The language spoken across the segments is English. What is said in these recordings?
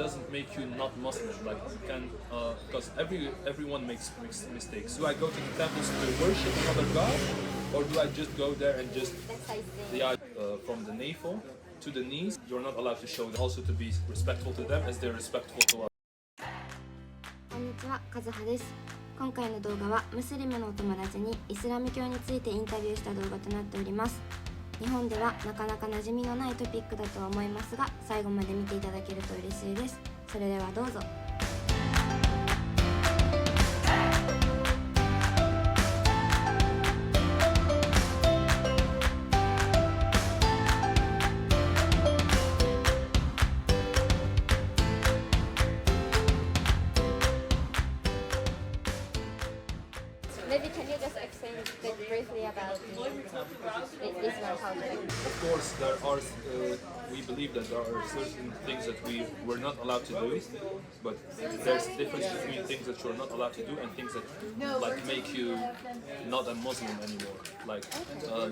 doesn't make you not Muslim. Like you can, because everyone makes mistakes. Do I go to the temples to worship another god, or do I just go there and just from the navel to the knees? You're not allowed to show them. Also to be respectful to them as they're respectful to us. こんにちは、一葉です。今回の動画はムスリムのお友達にイスラム教についてインタビューした動画となっております。日本ではなかなか馴染みのないトピックだとは思いますが、最後まで見ていただけると嬉しいです。それではどうぞ。Maybe can you just explain briefly about the Islam culture? Of course, there are. We believe that there are certain things that we were not allowed to do, but there's a difference between things that you're not allowed to do and things that like make you not a Muslim anymore. Like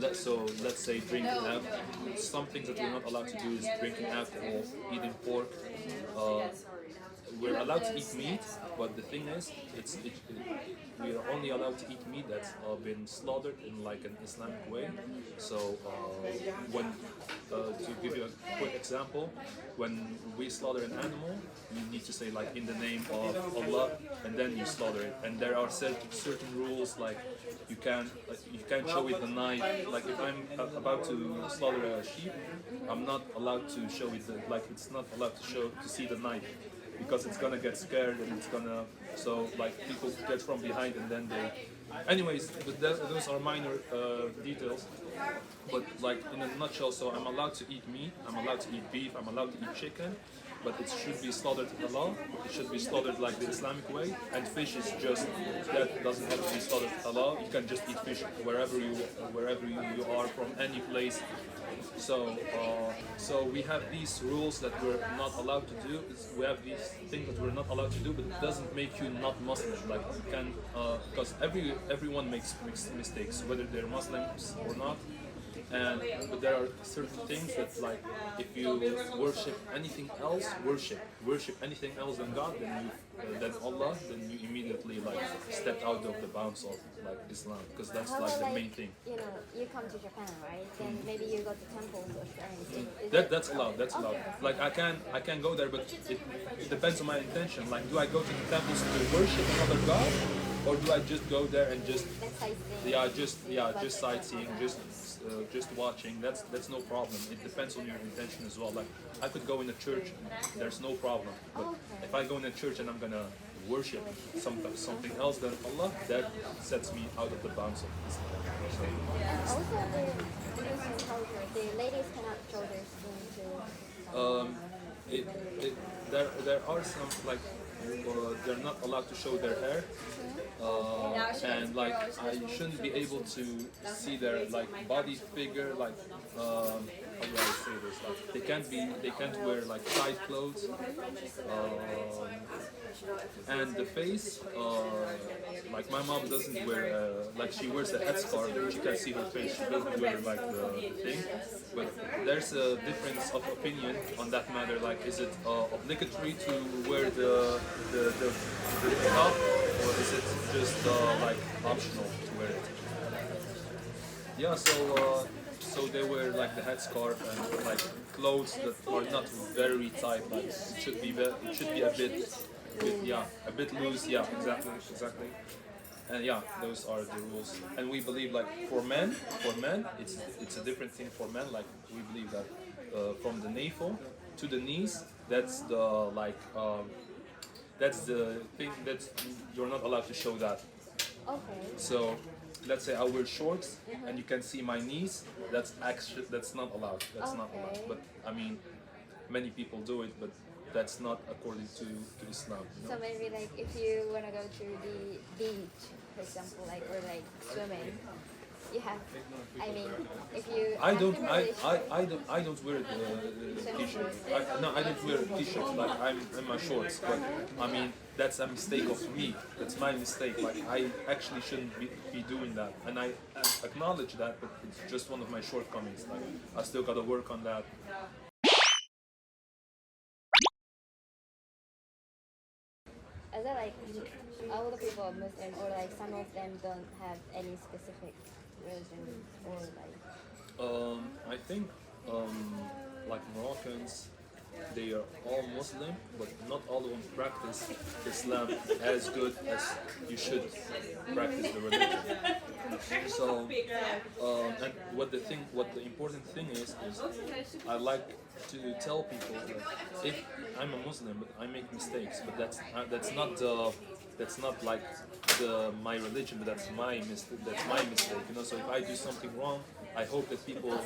let's say drinking. Some things that we're not allowed to do is drinking alcohol, eating pork. We're allowed to eat meat, but the thing is, we are only allowed to eat meat that's been slaughtered in like an Islamic way. So, to give you a quick example, when we slaughter an animal, you need to say like in the name of Allah, and then you slaughter it. And there are certain rules, like you can't show with a knife. Like if I'm about to slaughter a sheep, I'm not allowed to show it. Like it's not allowed to see the knife, because it's gonna get scared and it's gonna, so like people get from behind and then they, anyways, but those are minor details, but like in a nutshell, so I'm allowed to eat meat, I'm allowed to eat beef, I'm allowed to eat chicken, but it should be slaughtered halal, it should be slaughtered like the Islamic way, and fish is just, that doesn't have to be slaughtered halal, you can just eat fish wherever you are from any place. So we have these rules that we're not allowed to do. We have these things that we're not allowed to do, but it doesn't make you not Muslim. Like you can, because everyone makes mistakes, whether they're Muslims or not. But there are certain things that, like, if you worship anything else, worship anything else than God, than Allah, then you immediately like step out of the bounds of like Islam, because that's like the main thing. You know, you come to Japan, right? Then maybe you go to temples or shrines. That's allowed. That's allowed. Like I can go there, but it depends on my intention. Like, do I go to the temples to worship another god, or do I just go there and just just sightseeing, just watching? That's no problem. It depends on your intention as well. Like I could go in a church, there's no problem. But if I go in a church and I'm gonna worship something else than Allah, that sets me out of the bounds of Islam. Also, the Muslim culture, the ladies cannot show their skin to. There are some like they're not allowed to show their hair, and like I shouldn't be able to see their like body figure, like how do I say this? Like they can't wear like tight clothes, and the face, like my mom doesn't wear like she wears a headscarf, but you can see her face. She doesn't wear like the thing. But there's a difference of opinion on that matter. Like, is it obligatory to wear the top, or is it just like optional to wear it? Yeah, so they wear like the headscarf and like clothes that are not very tight. Like it should be a bit loose. Yeah, exactly. And yeah, those are the rules. And we believe like for men, it's a different thing for men. Like we believe that from the navel to the knees, that's the that's the thing that you're not allowed to show that. Okay. So let's say I wear shorts and you can see my knees. That's not allowed. That's not allowed. But I mean, many people do it, but that's not according to Islam. You know? So maybe like if you wanna go to the beach, for example, like or like swimming, you have. I mean, if you. I don't wear the t-shirt. I don't wear a t-shirt. Like I'm in my shorts. But I mean, that's a mistake of me. That's my mistake. Like I actually shouldn't be doing that, and I acknowledge that. But it's just one of my shortcomings. Like I still gotta work on that. Is it like all the people are Muslim, or like some of them don't have any specific religion, or like? I think like Moroccans, they are all Muslim, but not all of them practice Islam as good as you should practice the religion. So, and what the important thing is I like to tell people that if I'm a Muslim, but I make mistakes, but that's not like my religion, but that's my mistake. You know, so if I do something wrong, I hope that people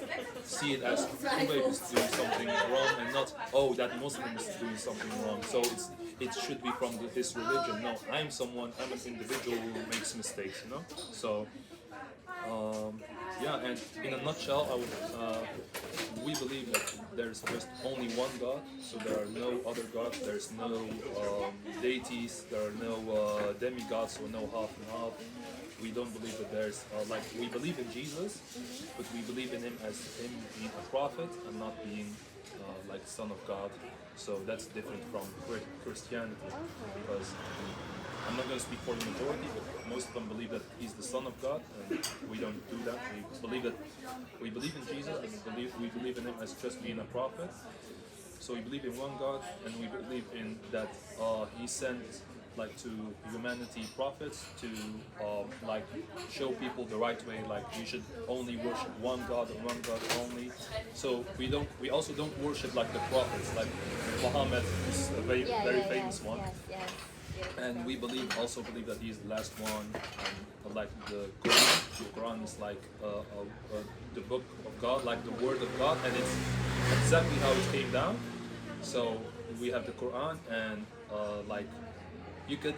see it as Fubeib is doing something wrong and not, oh, that Muslim is doing something wrong. So it should be from this religion. No, I'm an individual who makes mistakes, you know? So, yeah, and in a nutshell, we believe that there's just only one God, so there are no other gods, there's no deities, there are no demigods, or no half and half. We don't believe that there's, we believe in Jesus, but we believe in him as him being a prophet and not being like Son of God. So that's different from Christianity, because I'm not going to speak for the majority, but most of them believe that he's the Son of God, and we don't do that. We believe in Jesus, and we believe in him as just being a prophet. So we believe in one God, and we believe in that he sent to humanity prophets to show people the right way, like you should only worship one God and one God only. So we also don't worship like the prophets, like Muhammad is a very famous one. Yes. And we also believe that he is the last one, and like the Quran is like the book of God, like the word of God, and it's exactly how it came down. So we have the Quran, and you could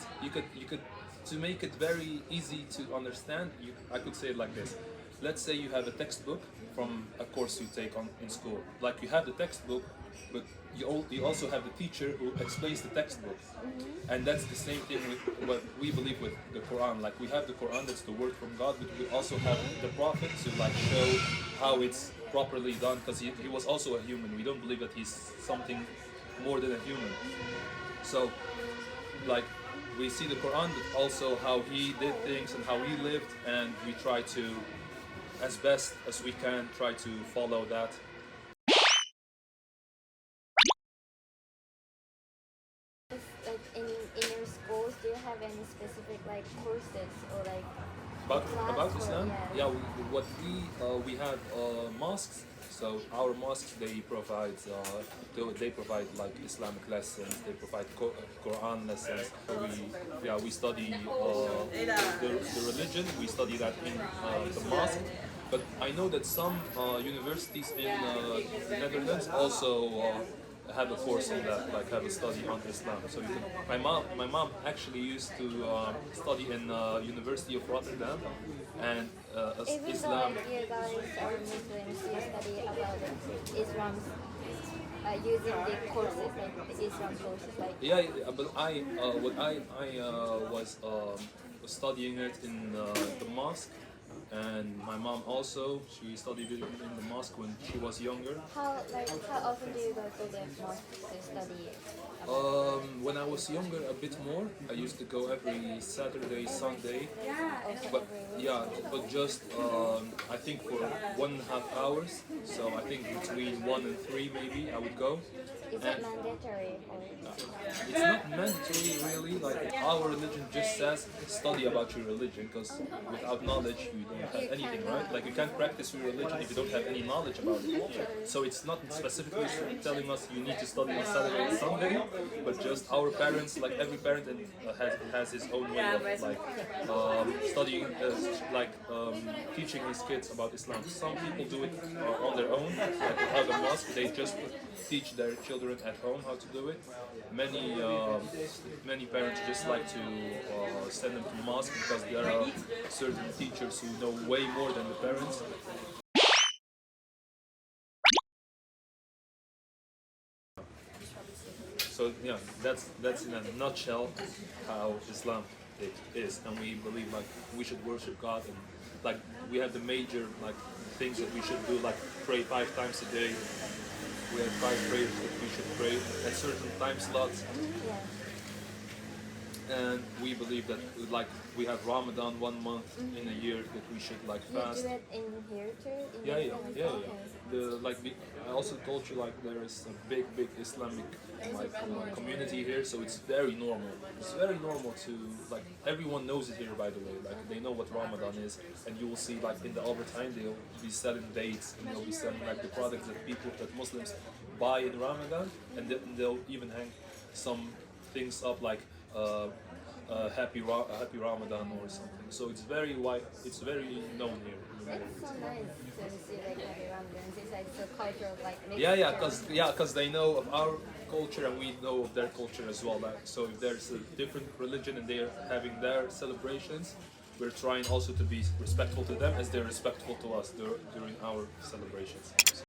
to make it very easy to understand, I could say it like this. Let's say you have a textbook from a course you take in school. Like you have the textbook, but you also have the teacher who explains the textbook. And that's the same thing with what we believe with the Quran. Like we have the Quran, that's the word from God, but we also have the Prophet to show how it's properly done, because he was also a human. We don't believe that he's something more than a human. So we see the Quran, but also how he did things and how he lived, and we try to, as best as we can, try to follow that. In your schools, do you have any specific courses or About class Islam? or, Yeah, we have mosques. So our mosques, they provide Islamic lessons. They provide Quran lessons. We study the religion. We study that in the mosque. But I know that some universities in the Netherlands also have a course on that, have a study on Islam. So my mom actually used to study in University of Rotterdam, and even Islam. though you guys are Muslims, you study about Islam using the courses, the Islam courses, But I was studying it in the mosque, and my mom also, she studied it in the mosque when she was younger. How often do you go to the mosque to study it? When I was younger, a bit more. I used to go every Saturday, Sunday, but just I think for 1.5 hours. So I think between 1 and 3 maybe I would go. Is it mandatory? It's not mandatory really. Our religion just says study about your religion, because without knowledge you don't have anything, right? You can't practice your religion if you don't have any knowledge about it. So it's not specifically telling us you need to study on Saturday and Sunday, but just our parents, every parent has his own way of studying, teaching his kids about Islam. Some people do it on their own, without a mosque. They just teach their children at home how to do it. Many parents just like to send them to mosque, because there are certain teachers who know way more than the parents. So yeah, that's in a nutshell how Islam it is, and we believe we should worship God, and we have the major things that we should do, pray 5 times a day. We have 5 prayers that we should pray at certain time slots. and we believe that like we have Ramadan 1 month in a year that we should like You fast. do it in here too? In Yeah, the yeah, Islamic? yeah, Okay. I also told you like there is a big Islamic community here, so it's very normal. It's very normal to like everyone knows it here. By the way, like they know what Ramadan is, and you will see like in the overtime they'll be selling dates and they'll be selling like the products that Muslims buy in Ramadan, and they'll even hang some things up like happy Ramadan or something. So it's very wide. It's very known here. It's so nice to see like happy Ramadan. It's like the culture of like mixed Because they know of our culture and we know of their culture as well. Like, so if there's a different religion and they're having their celebrations, we're trying also to be respectful to them as they're respectful to us during our celebrations. So